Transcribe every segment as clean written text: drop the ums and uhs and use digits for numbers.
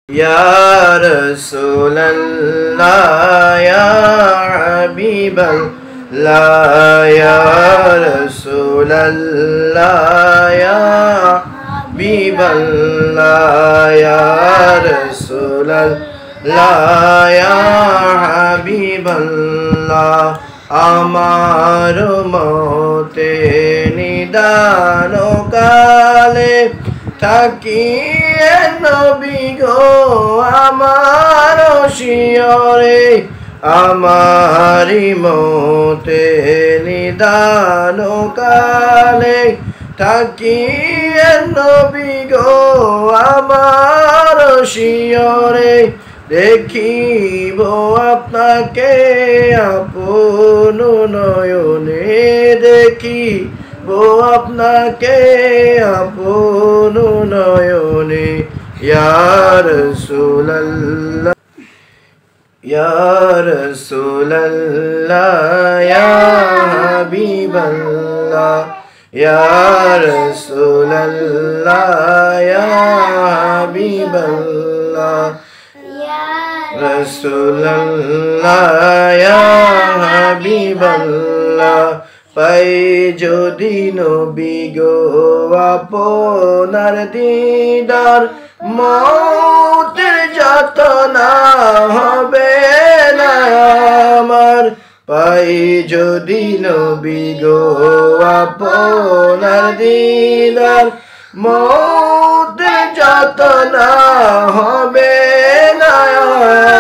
Ya Rasulallah, Ya Habiballah, Ya Rasulallah, Ya Habiballah, Ya Rasulallah, Ya Habiballah. আমার মতে নিদান কালে থাকিয়ে নবী গো আমার শিয়রে, আমারি মতে নিদান কালে থাকিয়ে নবী গো আমার শিয়রে, দেখিব আপনাকে আপন নয়নে, দেখিব আপনাকে আপন নয়নে। ইয়া রাসূলুল্লাহ, ইয়া রাসূলুল্লাহ, ইয়া হাবিবাল্লাহ, ইয়া রাসূলুল্লাহ, ইয়া হাবিবাল্লাহ, রাসূলুল্লাহ, ইয়া হাবিবাল্লাহ। পাই যদি নবী গো আপনার দিদার, মৌতের যাতনা হবে না আমার। পাই যদি নবী গো আপনার দিদার, মৌতের যাতনা হবে না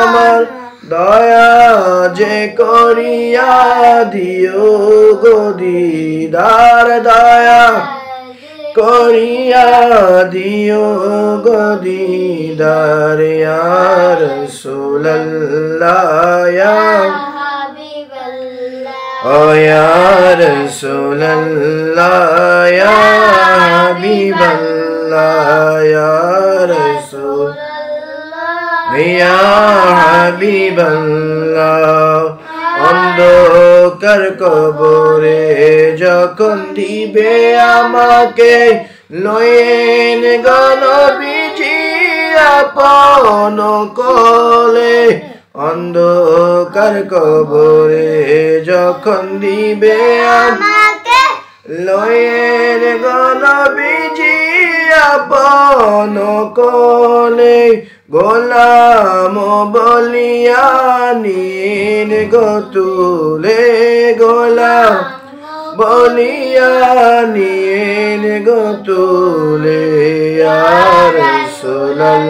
আমার। দয়া যে করিয়া দিও গো দিদার, দয়া করিয়া দিও গো দিদার। ইয়া রাসূলুল্লাহ, ইয়া ইয়া রাসূলুল্লাহ, ইয়া হাবিবাল্লাহ, ইয়া রাসূলুল্লাহ, ইয়া হাবিবাল্লাহ। অন্ধকার কবরে যখন দিবে আমাকে, লয়েন গো নবীজি আপন কোলে। অন্ধকার কবরে যখন দিবে আমাকে, লয়েন গো নবীজি আপন কোলে। গোলাম বলিয়া নিন গো তুলে, গোলাম বলিয়া নিন গো তুলে। ইয়া রাসূলুল্লাহ,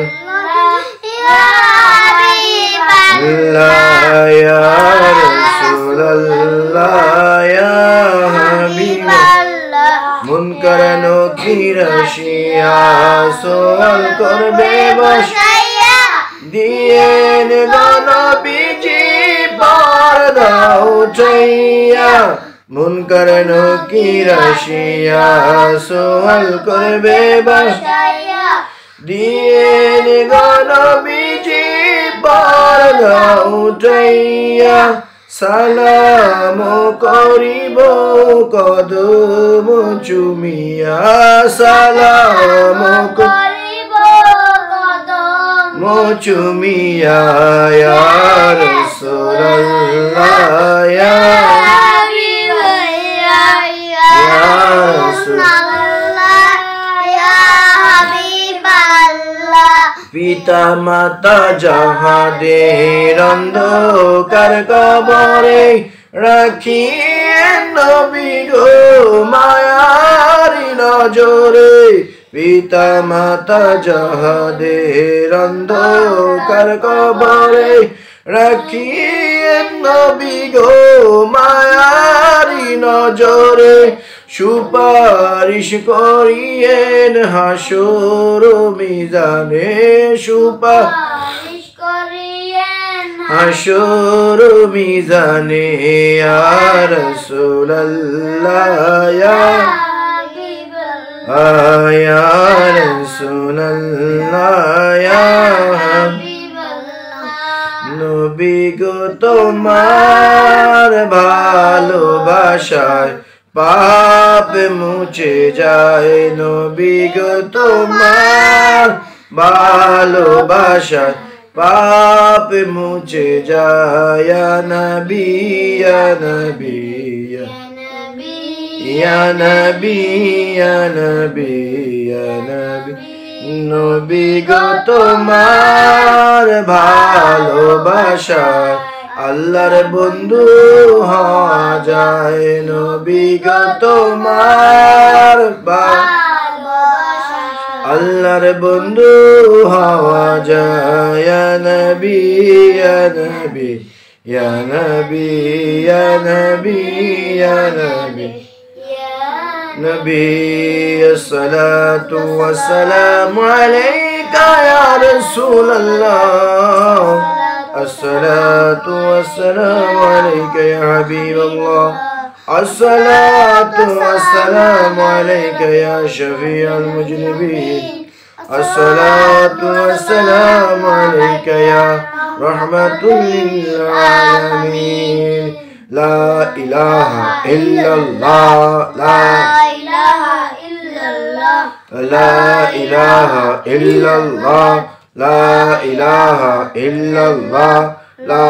ইয়া রাসূলুল্লাহ, ইয়া হাবিবাল্লাহ। মুনকার নকির আসিয়া সওয়াল করবে বসাইয়া, দিয়েন গো নবীজি পর্দা উঠাইয়া। মুনকার নকির আসিয়া সওয়াল করবে বসাইয়া, দিয়েন গো নবীজি পর্দা উঠাইয়া। সালাম করিব কদম চুমিয়া, সালাম করিব কদম চুমিয়া। ইয়া রাসূলুল্লাহ, ইয়া হাবিবাল্লাহ, ইয়া রাসূলুল্লাহ, ইয়া হাবিবাল্লাহ। পিতা মাতা যাহাদের অন্ধকার কবরে, রাখিয়েন নবী গো মায়ারি নজরে। পিতা মাতা যাহাদের অন্ধকার কবরে, রাখিয়েন নবী গো মায়ারি নজরে। সুপারিশ করিয়েন হাসর মিজানে, সুপারিশ করিয়েন হাসর মিজানে। ইয়া রাসূলুল্লাহ, ইয়া হাবিবাল্লাহ, ইয়া রাসূলুল্লাহ, ইয়া হাবিবাল্লাহ। নবী গো তোমার ভালোবাসায় পাপ মুছে যায়, নবী গো তোমার ভালোবাসায় পাপ মুছে যায় ইয়া নবী ইয়া নবী ইয়া নবী ইয়া নবী ইয়া নবী নবী গো তোমার ভালোবাসায় আল্লাহর বন্ধু হওয়া যায় নবী গো তোমার আল্লাহর বন্ধু হওয়া যায় ইয়া নবী ইয়া নবী ইয়া নবী ইয়া নবী ইয়া নবী নবী আসসালাতু ওয়াসসালামু আলাইকা ইয়া রাসূলুল্লাহ আসসালাতু ওয়াসসালামু আলাইকা ইয়া হাবিবাল্লাহ আসসালাতু ওয়াসসালামু আলাইকা ইয়া শাফিআল মুজনিবিন আসসালাতু ওয়াসসালামু আলাইকা ইয়া রাহমাতুল লিল আলামিন লা ইলাহা ইল্লাল্লাহ লা ইলাহা ইল্লাল্লাহ লা ইলাহা ইল্লাল্লাহ লা ইলাহা ইল্লাল্লাহ লা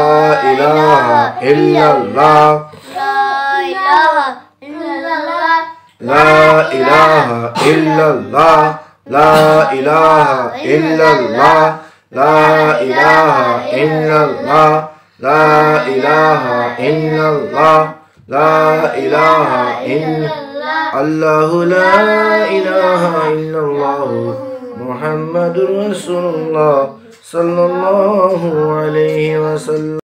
ইলাহা ইল্লাল্লাহ لا إله إلا الله لا إله إلا الله لا إله إلا الله لا إله إلا الله لا إله إلا الله لا إله إلا الله محمد رسول الله صلى الله عليه وسلم